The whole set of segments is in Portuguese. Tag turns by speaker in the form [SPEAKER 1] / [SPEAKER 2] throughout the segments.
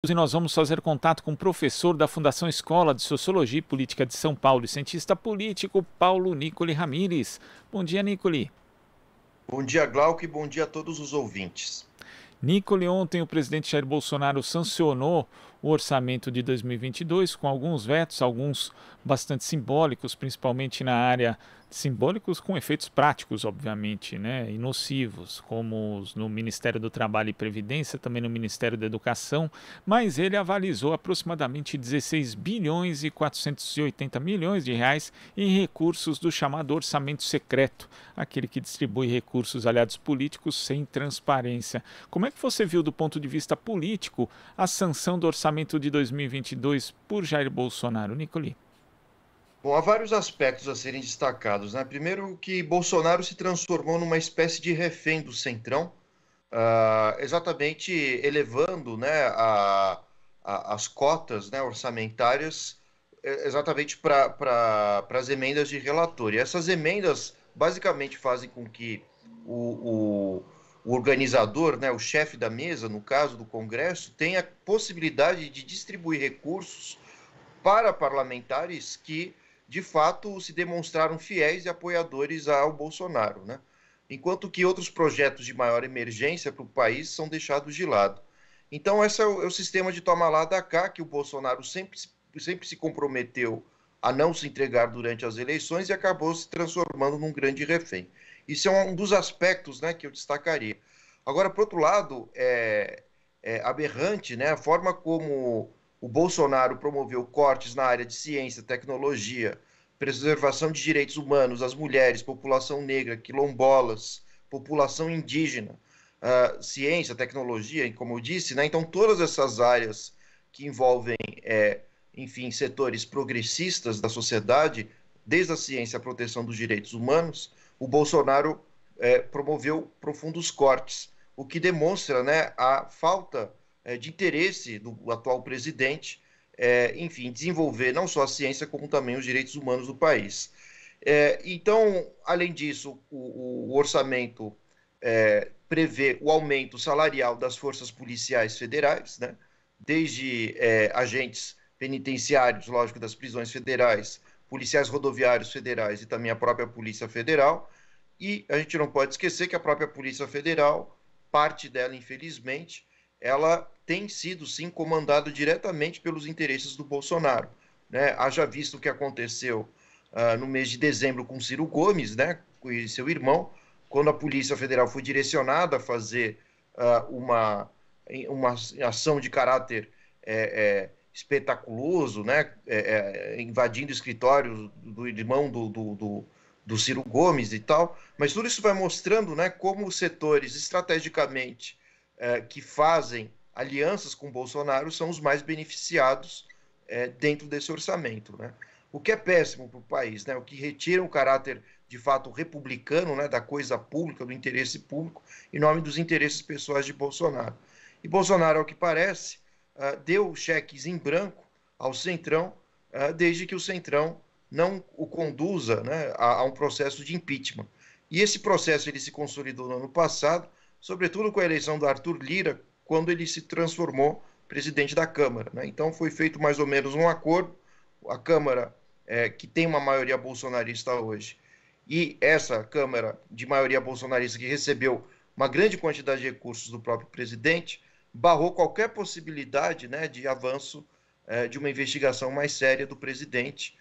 [SPEAKER 1] E nós vamos fazer contato com o professor da Fundação Escola de Sociologia e Política de São Paulo e cientista político Paulo Nicoli Ramires. Bom dia, Nicoli.
[SPEAKER 2] Bom dia, Glauco, e bom dia a todos os ouvintes.
[SPEAKER 1] Nicoli, ontem o presidente Jair Bolsonaro sancionou o orçamento de 2022 com alguns vetos, alguns bastante simbólicos, principalmente na área simbólicos com efeitos práticos, obviamente, né, e nocivos, como no Ministério do Trabalho e Previdência, também no Ministério da Educação, mas ele avalizou aproximadamente 16 bilhões e 480 milhões de reais em recursos do chamado orçamento secreto, aquele que distribui recursos aliados políticos sem transparência. Como é que você viu do ponto de vista político a sanção do orçamento de 2022 por Jair Bolsonaro, Nicoli?
[SPEAKER 2] Bom, há vários aspectos a serem destacados, né? Primeiro, que Bolsonaro se transformou numa espécie de refém do Centrão, exatamente elevando, né, as cotas, né, orçamentárias exatamente para as emendas de relator. E essas emendas basicamente fazem com que o organizador, né, o chefe da mesa, no caso do Congresso, tenha possibilidade de distribuir recursos para parlamentares que, de fato, se demonstraram fiéis e apoiadores ao Bolsonaro, né? Enquanto que outros projetos de maior emergência para o país são deixados de lado. Então, esse é o sistema de toma lá da cá, que o Bolsonaro sempre se comprometeu a não se entregar durante as eleições e acabou se transformando num grande refém. Isso é um dos aspectos, né, que eu destacaria. Agora, por outro lado, é aberrante, né, a forma como o Bolsonaro promoveu cortes na área de ciência, tecnologia, preservação de direitos humanos, as mulheres, população negra, quilombolas, população indígena, ciência, tecnologia, como eu disse, né? Então todas essas áreas que envolvem, enfim, setores progressistas da sociedade, desde a ciência à proteção dos direitos humanos, o Bolsonaro promoveu profundos cortes, o que demonstra, né, a falta de interesse do atual presidente, enfim, desenvolver não só a ciência, como também os direitos humanos do país. Então, além disso, o orçamento prevê o aumento salarial das forças policiais federais, né? Desde agentes penitenciários, lógico, das prisões federais, policiais rodoviários federais e também a própria Polícia Federal. E a gente não pode esquecer que a própria Polícia Federal, parte dela, infelizmente, ela tem sido, sim, comandada diretamente pelos interesses do Bolsonaro, né? Haja visto o que aconteceu no mês de dezembro com Ciro Gomes, né, e seu irmão, quando a Polícia Federal foi direcionada a fazer uma ação de caráter espetaculoso, né, invadindo escritórios do irmão do Ciro Gomes e tal, mas tudo isso vai mostrando, né, como os setores estrategicamente que fazem alianças com Bolsonaro são os mais beneficiados dentro desse orçamento, né? O que é péssimo para o país, né? O que retira o caráter de fato republicano, né, da coisa pública, do interesse público, em nome dos interesses pessoais de Bolsonaro. E Bolsonaro, ao que parece, deu cheques em branco ao Centrão, desde que o Centrão não o conduza, né, a um processo de impeachment. E esse processo ele se consolidou no ano passado, sobretudo com a eleição do Arthur Lira, quando ele se transformou presidente da Câmara, né? Então foi feito mais ou menos um acordo, a Câmara, que tem uma maioria bolsonarista hoje, e essa Câmara de maioria bolsonarista que recebeu uma grande quantidade de recursos do próprio presidente, barrou qualquer possibilidade, né, de avanço de uma investigação mais séria do presidente,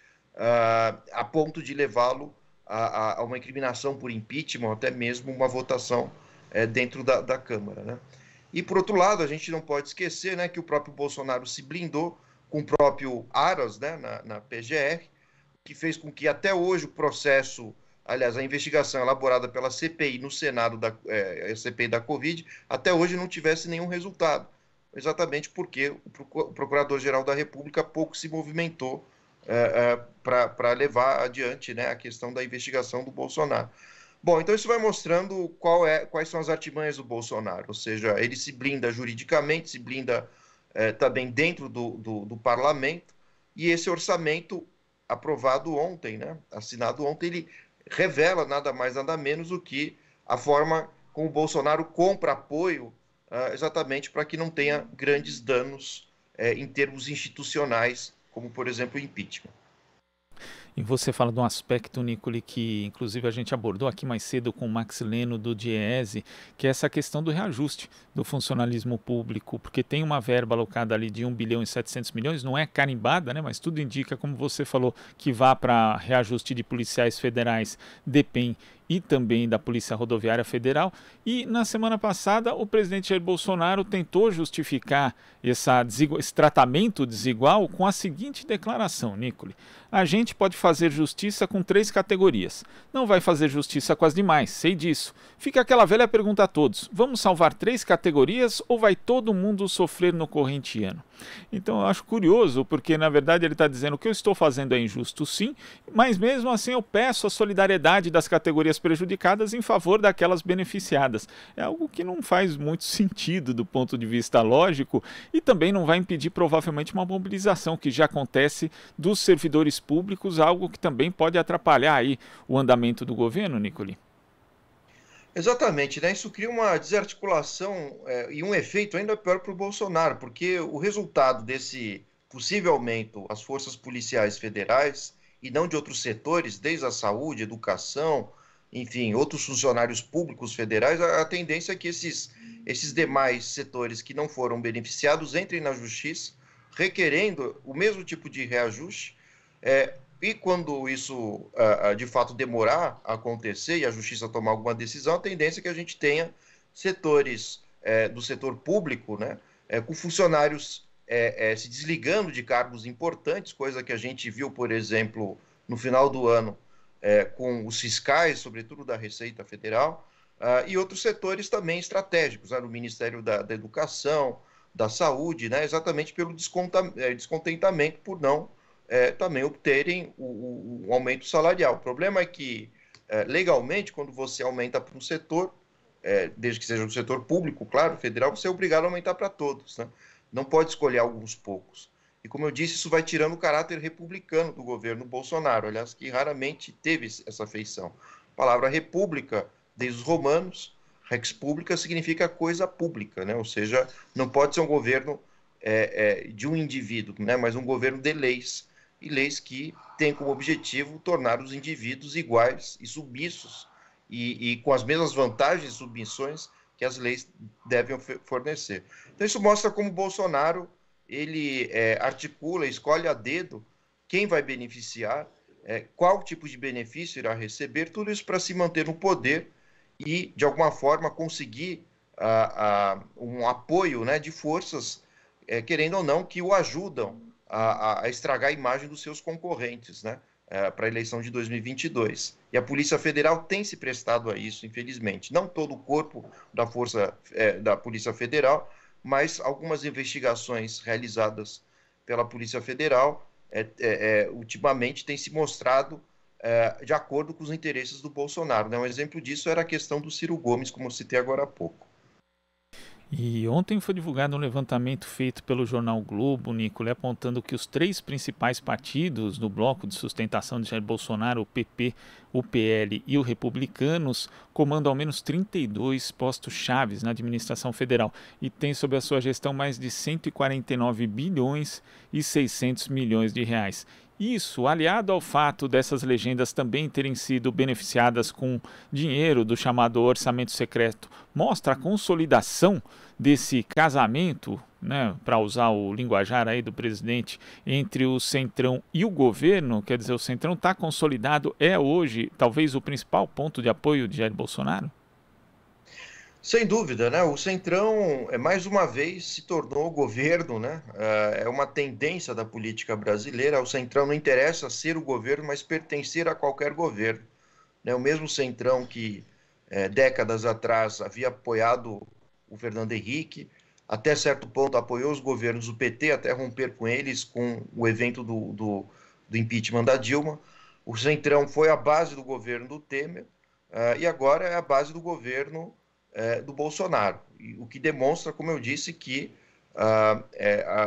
[SPEAKER 2] a ponto de levá-lo a uma incriminação por impeachment, até mesmo uma votação dentro da Câmara, né? E, por outro lado, a gente não pode esquecer, né, que o próprio Bolsonaro se blindou com o próprio Aras, né, na PGR, que fez com que até hoje o processo, aliás, a investigação elaborada pela CPI no Senado, a CPI da Covid, até hoje não tivesse nenhum resultado, exatamente porque o Procurador-Geral da República pouco se movimentou para levar adiante, né, a questão da investigação do Bolsonaro. Bom, então isso vai mostrando quais são as artimanhas do Bolsonaro, ou seja, ele se blinda juridicamente, se blinda também dentro do parlamento, e esse orçamento aprovado ontem, né, assinado ontem, ele revela nada mais, nada menos do que a forma como o Bolsonaro compra apoio exatamente para que não tenha grandes danos em termos institucionais, como, por exemplo, o impeachment.
[SPEAKER 1] E você fala de um aspecto, Nicoli, que inclusive a gente abordou aqui mais cedo com o Max Leno do Diese, que é essa questão do reajuste do funcionalismo público, porque tem uma verba alocada ali de 1 bilhão e 700 milhões, não é carimbada, né, mas tudo indica, como você falou, que vá para reajuste de policiais federais, DEPEN e também da Polícia Rodoviária Federal. E na semana passada o presidente Jair Bolsonaro tentou justificar esse tratamento desigual com a seguinte declaração, Nicoli: a gente pode fazer justiça com 3 categorias, não vai fazer justiça com as demais, sei disso. Fica aquela velha pergunta a todos: vamos salvar 3 categorias ou vai todo mundo sofrer no corrente ano? Então eu acho curioso, porque na verdade ele está dizendo o que eu estou fazendo é injusto sim, mas mesmo assim eu peço a solidariedade das categorias prejudicadas em favor daquelas beneficiadas. É algo que não faz muito sentido do ponto de vista lógico e também não vai impedir provavelmente uma mobilização que já acontece dos servidores públicos, algo que também pode atrapalhar aí o andamento do governo, Nicoli.
[SPEAKER 2] Exatamente, né? Isso cria uma desarticulação e um efeito ainda pior para o Bolsonaro, porque o resultado desse possível aumento às forças policiais federais e não de outros setores, desde a saúde, educação, enfim, outros funcionários públicos federais, a tendência é que esses demais setores que não foram beneficiados entrem na justiça, requerendo o mesmo tipo de reajuste. E quando isso, de fato, demorar a acontecer e a justiça tomar alguma decisão, a tendência é que a gente tenha setores do setor público, né, com funcionários se desligando de cargos importantes, coisa que a gente viu, por exemplo, no final do ano, com os fiscais, sobretudo da Receita Federal, e outros setores também estratégicos, né, no Ministério da Educação, da Saúde, né, exatamente pelo descontentamento por não também obterem o aumento salarial. O problema é que, legalmente, quando você aumenta para um setor, desde que seja um setor público, claro, federal, você é obrigado a aumentar para todos, né? Não pode escolher alguns poucos. E, como eu disse, isso vai tirando o caráter republicano do governo Bolsonaro, aliás, que raramente teve essa feição. A palavra república, desde os romanos, rex pública significa coisa pública, né? Ou seja, não pode ser um governo de um indivíduo, né? Mas um governo de leis, e leis que têm como objetivo tornar os indivíduos iguais e submissos e com as mesmas vantagens e submissões que as leis devem fornecer. Então isso mostra como Bolsonaro ele articula, escolhe a dedo quem vai beneficiar, qual tipo de benefício irá receber, tudo isso para se manter no poder e, de alguma forma, conseguir um apoio, né, de forças, querendo ou não, que o ajudam a estragar a imagem dos seus concorrentes, né, para a eleição de 2022. E a Polícia Federal tem se prestado a isso, infelizmente. Não todo o corpo da força da Polícia Federal, mas algumas investigações realizadas pela Polícia Federal ultimamente têm se mostrado de acordo com os interesses do Bolsonaro, né? Um exemplo disso era a questão do Ciro Gomes, como eu citei agora há pouco.
[SPEAKER 1] E ontem foi divulgado um levantamento feito pelo jornal Globo, Nicole, apontando que os 3 principais partidos do bloco de sustentação de Jair Bolsonaro, o PP, o PL e o Republicanos, comandam ao menos 32 postos chaves na administração federal e tem sob a sua gestão mais de 149 bilhões e 600 milhões de reais. Isso, aliado ao fato dessas legendas também terem sido beneficiadas com dinheiro do chamado orçamento secreto, mostra a consolidação desse casamento, né, para usar o linguajar aí do presidente, entre o Centrão e o governo. Quer dizer, o Centrão está consolidado, é hoje talvez o principal ponto de apoio de Jair Bolsonaro?
[SPEAKER 2] Sem dúvida, né? O Centrão, mais uma vez, se tornou governo, né? É uma tendência da política brasileira. O Centrão não interessa ser o governo, mas pertencer a qualquer governo, né? O mesmo Centrão que, décadas atrás, havia apoiado o Fernando Henrique, até certo ponto apoiou os governos do PT, até romper com eles com o evento do impeachment da Dilma. O Centrão foi a base do governo do Temer, e agora é a base do governo do Bolsonaro, o que demonstra, como eu disse, que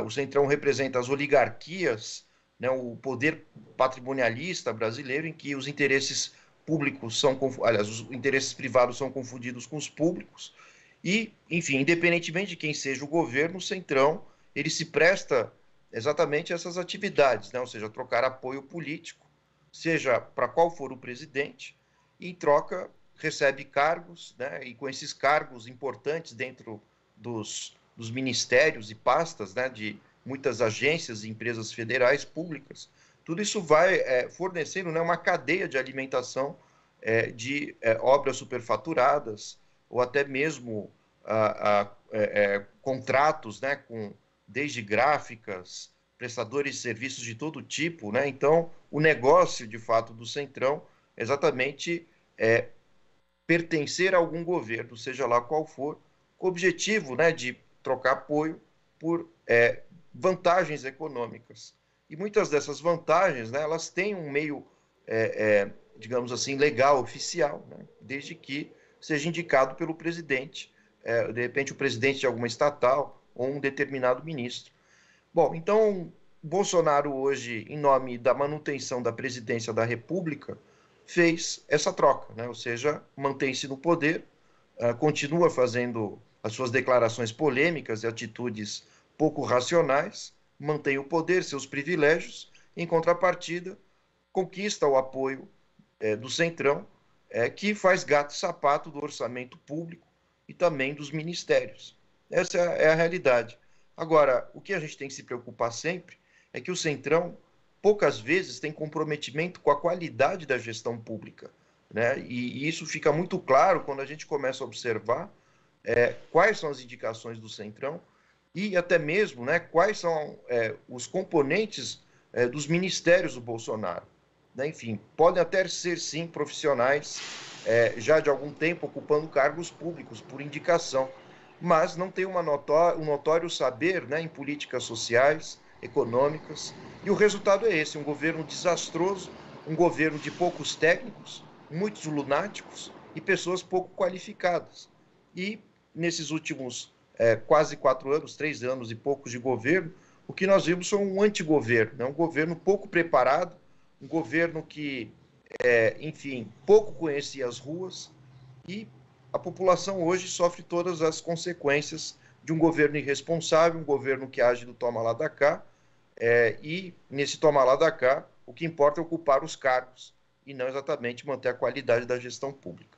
[SPEAKER 2] o Centrão representa as oligarquias, né, o poder patrimonialista brasileiro, em que os interesses públicos os interesses privados são confundidos com os públicos, e, enfim, independentemente de quem seja o governo, o Centrão ele se presta exatamente a essas atividades, né? Ou seja, trocar apoio político, seja para qual for o presidente, e em troca recebe cargos, né? E com esses cargos importantes dentro dos ministérios e pastas, né? De muitas agências e empresas federais públicas, tudo isso vai fornecendo, né, uma cadeia de alimentação de obras superfaturadas, ou até mesmo contratos, né, desde gráficas, prestadores de serviços de todo tipo, né? Então, o negócio, de fato, do Centrão é exatamente pertencer a algum governo, seja lá qual for, com o objetivo, né, de trocar apoio por vantagens econômicas. E muitas dessas vantagens, né, elas têm um meio, digamos assim, legal, oficial, né, desde que seja indicado pelo presidente, de repente o presidente de alguma estatal ou um determinado ministro. Bom, então, Bolsonaro hoje, em nome da manutenção da presidência da República, fez essa troca, né? Ou seja, mantém-se no poder, continua fazendo as suas declarações polêmicas e atitudes pouco racionais, mantém o poder, seus privilégios, em contrapartida, conquista o apoio do Centrão, que faz gato e sapato do orçamento público e também dos ministérios. Essa é a realidade. Agora, o que a gente tem que se preocupar sempre é que o Centrão, poucas vezes, tem comprometimento com a qualidade da gestão pública, né? E isso fica muito claro quando a gente começa a observar quais são as indicações do Centrão e até mesmo, né, quais são os componentes dos ministérios do Bolsonaro. Né? Enfim, podem até ser, sim, profissionais já de algum tempo ocupando cargos públicos por indicação, mas não tem um notório saber, né, em políticas sociais, econômicas, e o resultado é esse, um governo desastroso, um governo de poucos técnicos, muitos lunáticos e pessoas pouco qualificadas. E nesses últimos quase 4 anos, 3 anos e poucos de governo, o que nós vimos foi um antigoverno, né? Um governo pouco preparado, um governo que, enfim, pouco conhecia as ruas, e a população hoje sofre todas as consequências de um governo irresponsável, um governo que age do toma lá da cá, e nesse toma lá da cá, o que importa é ocupar os cargos e não exatamente manter a qualidade da gestão pública.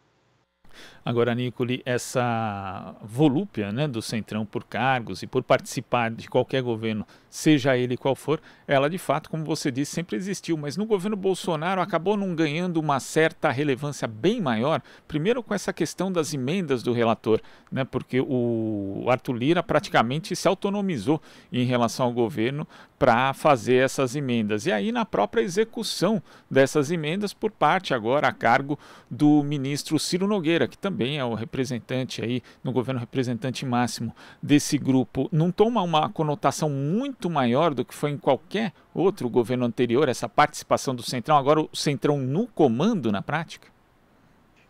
[SPEAKER 1] Agora, Nicoli, essa volúpia, né, do Centrão por cargos e por participar de qualquer governo, seja ele qual for, ela de fato, como você disse, sempre existiu, mas no governo Bolsonaro acabou não ganhando uma certa relevância bem maior, primeiro com essa questão das emendas do relator, né, porque o Arthur Lira praticamente se autonomizou em relação ao governo para fazer essas emendas, e aí na própria execução dessas emendas por parte agora a cargo do ministro Ciro Nogueira, que também é o representante aí no governo, representante máximo desse grupo, não toma uma conotação muito maior do que foi em qualquer outro governo anterior, essa participação do Centrão, agora o Centrão no comando na prática?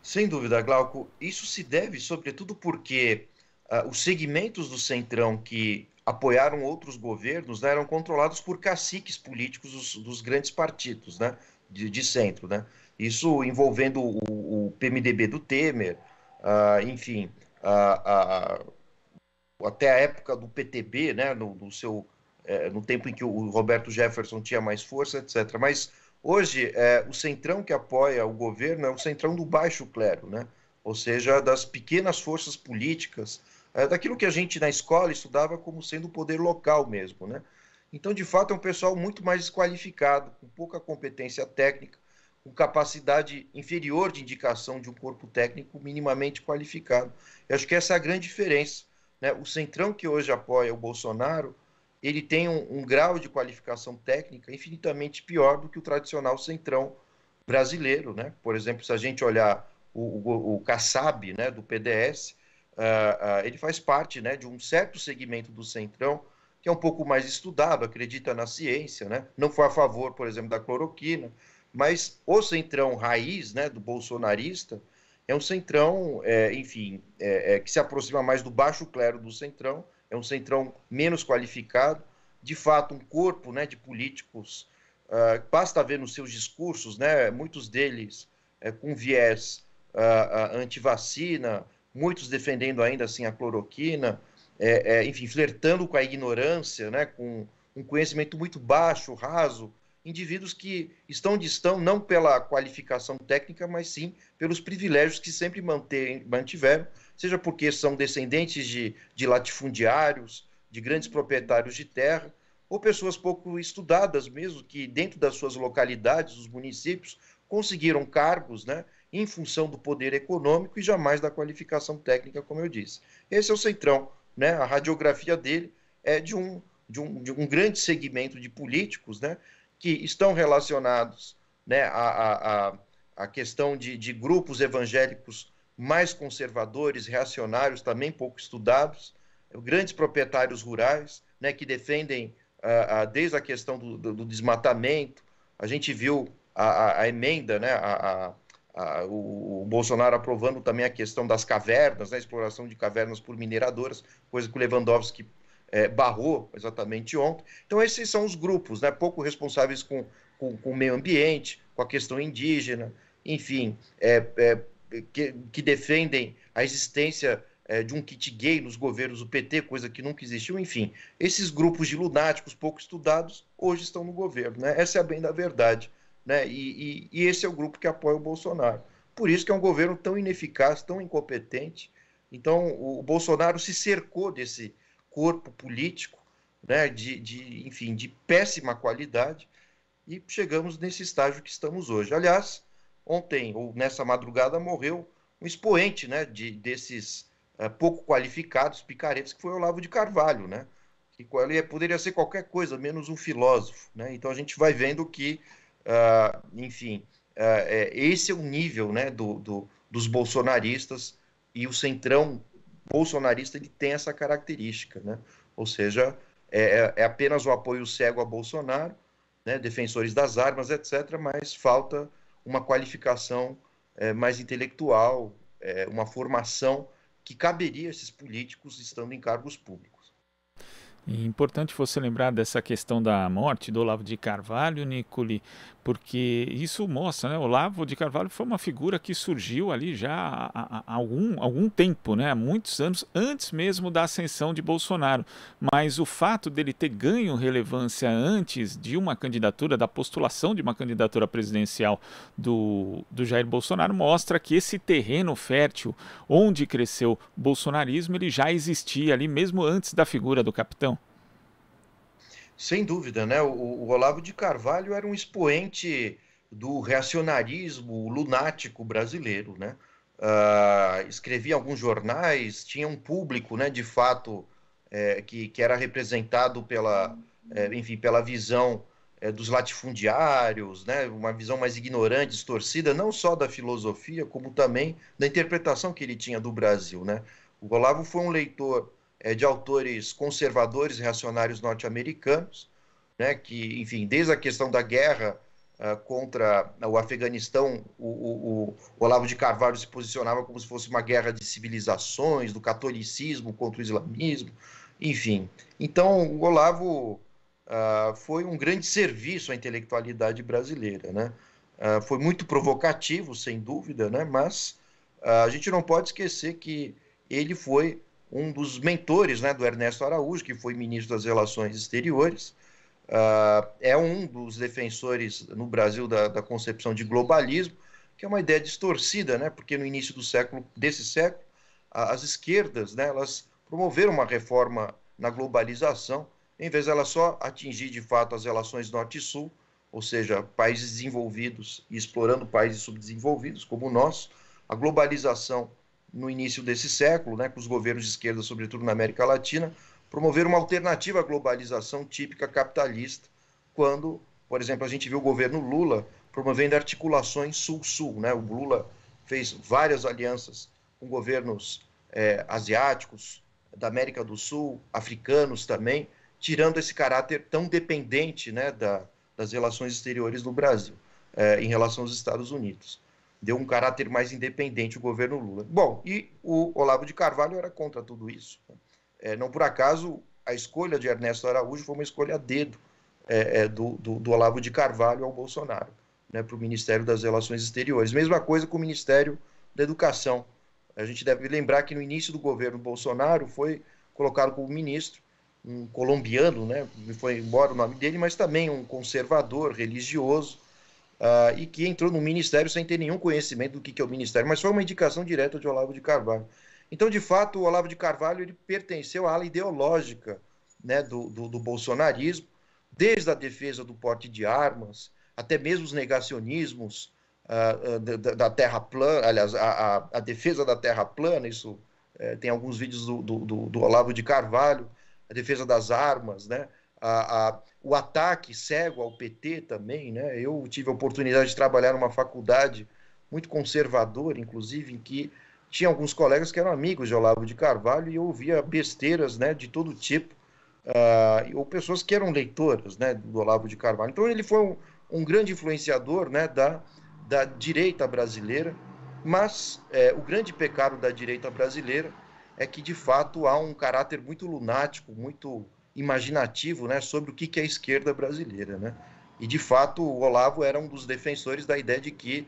[SPEAKER 2] Sem dúvida, Glauco, isso se deve sobretudo porque os segmentos do Centrão que apoiaram outros governos, né, eram controlados por caciques políticos dos grandes partidos, né, de centro, né? Isso envolvendo o PMDB do Temer, enfim, até a época do PTB, né, no tempo em que o Roberto Jefferson tinha mais força, etc. Mas hoje, o centrão que apoia o governo é o centrão do baixo clero, né? Ou seja, das pequenas forças políticas, daquilo que a gente na escola estudava como sendo o poder local mesmo, né? Então, de fato, é um pessoal muito mais desqualificado, com pouca competência técnica, com capacidade inferior de indicação de um corpo técnico minimamente qualificado. Eu acho que essa é a grande diferença, né? O centrão que hoje apoia o Bolsonaro, ele tem um grau de qualificação técnica infinitamente pior do que o tradicional centrão brasileiro, né? Por exemplo, se a gente olhar o Kassab, né, do PDS, ele faz parte, né, de um certo segmento do centrão que é um pouco mais estudado, acredita na ciência, né? Não foi a favor, por exemplo, da cloroquina, mas o centrão raiz, né, do bolsonarista é um centrão, enfim, que se aproxima mais do baixo clero do centrão, é um centrão menos qualificado, de fato um corpo, né, de políticos, basta ver nos seus discursos, né, muitos deles com viés antivacina, muitos defendendo ainda assim a cloroquina, enfim, flertando com a ignorância, né, com um conhecimento muito baixo, raso, indivíduos que estão onde estão não pela qualificação técnica, mas sim pelos privilégios que sempre mantiveram, seja porque são descendentes de latifundiários, de grandes proprietários de terra, ou pessoas pouco estudadas mesmo, que dentro das suas localidades, os municípios, conseguiram cargos, né, em função do poder econômico e jamais da qualificação técnica, como eu disse. Esse é o Centrão, né? A radiografia dele é de um grande segmento de políticos, né, que estão relacionados, né, à questão de grupos evangélicos mais conservadores, reacionários, também pouco estudados, grandes proprietários rurais, né, que defendem desde a questão do desmatamento. A gente viu a emenda, né, o Bolsonaro aprovando também a questão das cavernas, né, a exploração de cavernas por mineradoras, coisa que o Lewandowski barrou exatamente ontem. Então, esses são os grupos, né, pouco responsáveis com o meio ambiente, com a questão indígena, enfim, que defendem a existência de um kit gay nos governos do PT, coisa que nunca existiu, enfim. Esses grupos de lunáticos pouco estudados hoje estão no governo, né? Essa é a bem da verdade, né? E esse é o grupo que apoia o Bolsonaro. Por isso que é um governo tão ineficaz, tão incompetente. Então, o Bolsonaro se cercou desse corpo político, né, enfim, de péssima qualidade, e chegamos nesse estágio que estamos hoje. Aliás, ontem, ou nessa madrugada, morreu um expoente, né, desses pouco qualificados, picaretas, que foi o Olavo de Carvalho, né, que poderia ser qualquer coisa, menos um filósofo, né? Então a gente vai vendo que, enfim, esse é o nível, né, dos bolsonaristas, e o centrão bolsonarista ele tem essa característica, né? Ou seja, é apenas o apoio cego a Bolsonaro, né, defensores das armas, etc., mas falta uma qualificação mais intelectual, uma formação que caberia a esses políticos estando em cargos públicos.
[SPEAKER 1] E é importante você lembrar dessa questão da morte do Olavo de Carvalho, Nicoli, porque isso mostra, né? O Olavo de Carvalho foi uma figura que surgiu ali já há algum tempo, né? Há muitos anos, antes mesmo da ascensão de Bolsonaro. Mas o fato dele ter ganho relevância antes de uma candidatura, da postulação de uma candidatura presidencial do Jair Bolsonaro, mostra que esse terreno fértil onde cresceu o bolsonarismo, ele já existia ali mesmo antes da figura do capitão.
[SPEAKER 2] Sem dúvida, né? O Olavo de Carvalho era um expoente do reacionarismo lunático brasileiro, né? Escrevia alguns jornais, tinha um público, né, de fato, que era representado enfim, pela visão dos latifundiários, né? Uma visão mais ignorante, distorcida, não só da filosofia, como também da interpretação que ele tinha do Brasil, né? O Olavo foi um leitor de autores conservadores reacionários norte-americanos, né, que, enfim, desde a questão da guerra contra o Afeganistão, o Olavo de Carvalho se posicionava como se fosse uma guerra de civilizações, do catolicismo contra o islamismo, enfim. Então, o Olavo foi um grande serviço à intelectualidade brasileira, né? Foi muito provocativo, sem dúvida, né? Mas a gente não pode esquecer que ele foi um dos mentores, né, do Ernesto Araújo, que foi ministro das Relações Exteriores, é um dos defensores no Brasil da concepção de globalismo, que é uma ideia distorcida, né, porque no início desse século, as esquerdas, né, elas promoveram uma reforma na globalização, em vez de ela só atingir de fato as relações norte e sul, ou seja, países desenvolvidos e explorando países subdesenvolvidos como o nosso. A globalização no início desse século, né, com os governos de esquerda, sobretudo na América Latina, promoveram uma alternativa à globalização típica capitalista, quando, por exemplo, a gente viu o governo Lula promovendo articulações sul-sul, né? O Lula fez várias alianças com governos asiáticos, da América do Sul, africanos também, tirando esse caráter tão dependente, né, das relações exteriores do Brasil em relação aos Estados Unidos. Deu um caráter mais independente o governo Lula. Bom, e o Olavo de Carvalho era contra tudo isso. Não por acaso, a escolha de Ernesto Araújo foi uma escolha a dedo do Olavo de Carvalho ao Bolsonaro, né, para o Ministério das Relações Exteriores. Mesma coisa com o Ministério da Educação. A gente deve lembrar que no início do governo Bolsonaro foi colocaram como ministro, um colombiano, né? Foi embora o nome dele, mas também um conservador, religioso, e que entrou no ministério sem ter nenhum conhecimento do que é o ministério, mas foi uma indicação direta de Olavo de Carvalho. Então, de fato, o Olavo de Carvalho ele pertenceu à ala ideológica, né, do bolsonarismo, desde a defesa do porte de armas, até mesmo os negacionismos da terra plana, aliás, a defesa da terra plana, isso tem alguns vídeos do Olavo de Carvalho, a defesa das armas, né? O ataque cego ao PT também, né? Eu tive a oportunidade de trabalhar numa faculdade muito conservadora, inclusive, em que tinha alguns colegas que eram amigos de Olavo de Carvalho e eu ouvia besteiras, né, de todo tipo, ou pessoas que eram leitoras, né, do Olavo de Carvalho. Então ele foi um grande influenciador, né, da direita brasileira, mas o grande pecado da direita brasileira é que, de fato, há um caráter muito lunático, muito imaginativo, né, sobre o que é a esquerda brasileira, né? E, de fato, o Olavo era um dos defensores da ideia de que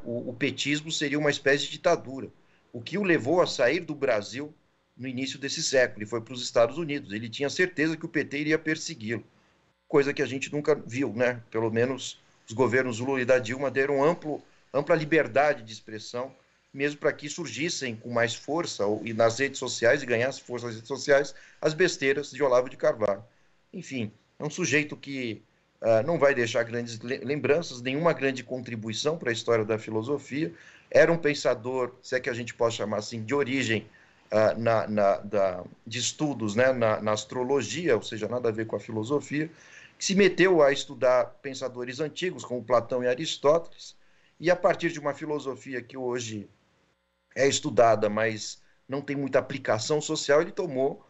[SPEAKER 2] o petismo seria uma espécie de ditadura, o que o levou a sair do Brasil no início desse século. Ele foi para os Estados Unidos. Ele tinha certeza que o PT iria persegui-lo, coisa que a gente nunca viu, né? Pelo menos os governos Lula e da Dilma deram ampla liberdade de expressão, mesmo para que surgissem com mais força e nas redes sociais, e ganhassem força nas redes sociais, as besteiras de Olavo de Carvalho. Enfim, é um sujeito que não vai deixar grandes lembranças, nenhuma grande contribuição para a história da filosofia. Era um pensador, se é que a gente pode chamar assim, de origem de estudos, né, na astrologia, ou seja, nada a ver com a filosofia, que se meteu a estudar pensadores antigos, como Platão e Aristóteles, e a partir de uma filosofia que hoje é estudada, mas não tem muita aplicação social, ele tomou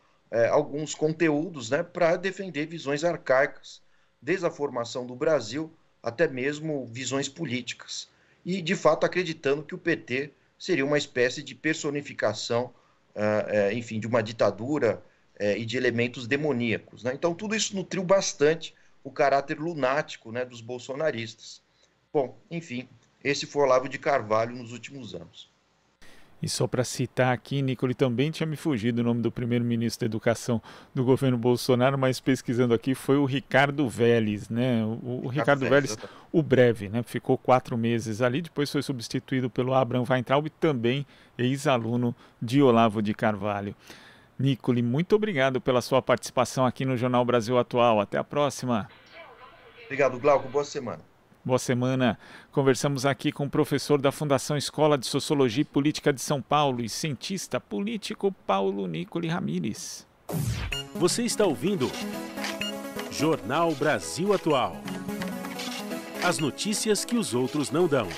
[SPEAKER 2] alguns conteúdos, né, para defender visões arcaicas, desde a formação do Brasil até mesmo visões políticas. E, de fato, acreditando que o PT seria uma espécie de personificação, enfim, de uma ditadura e de elementos demoníacos, né? Então, tudo isso nutriu bastante o caráter lunático, né, dos bolsonaristas. Bom, enfim, esse foi o Olavo de Carvalho nos últimos anos.
[SPEAKER 1] E só para citar aqui, Nicole, também tinha me fugido o nome do primeiro-ministro da Educação do governo Bolsonaro, mas pesquisando aqui foi o Ricardo Vélez, né? O Ricardo Vélez, o breve, né? Ficou 4 meses ali, depois foi substituído pelo Abraham Weintraub, também ex-aluno de Olavo de Carvalho. Nicole, muito obrigado pela sua participação aqui no Jornal Brasil Atual. Até a próxima.
[SPEAKER 2] Obrigado, Glauco. Boa semana.
[SPEAKER 1] Boa semana. Conversamos aqui com o professor da Fundação Escola de Sociologia e Política de São Paulo e cientista político Paulo Nicole Ramires.
[SPEAKER 3] Você está ouvindo Jornal Brasil Atual. As notícias que os outros não dão.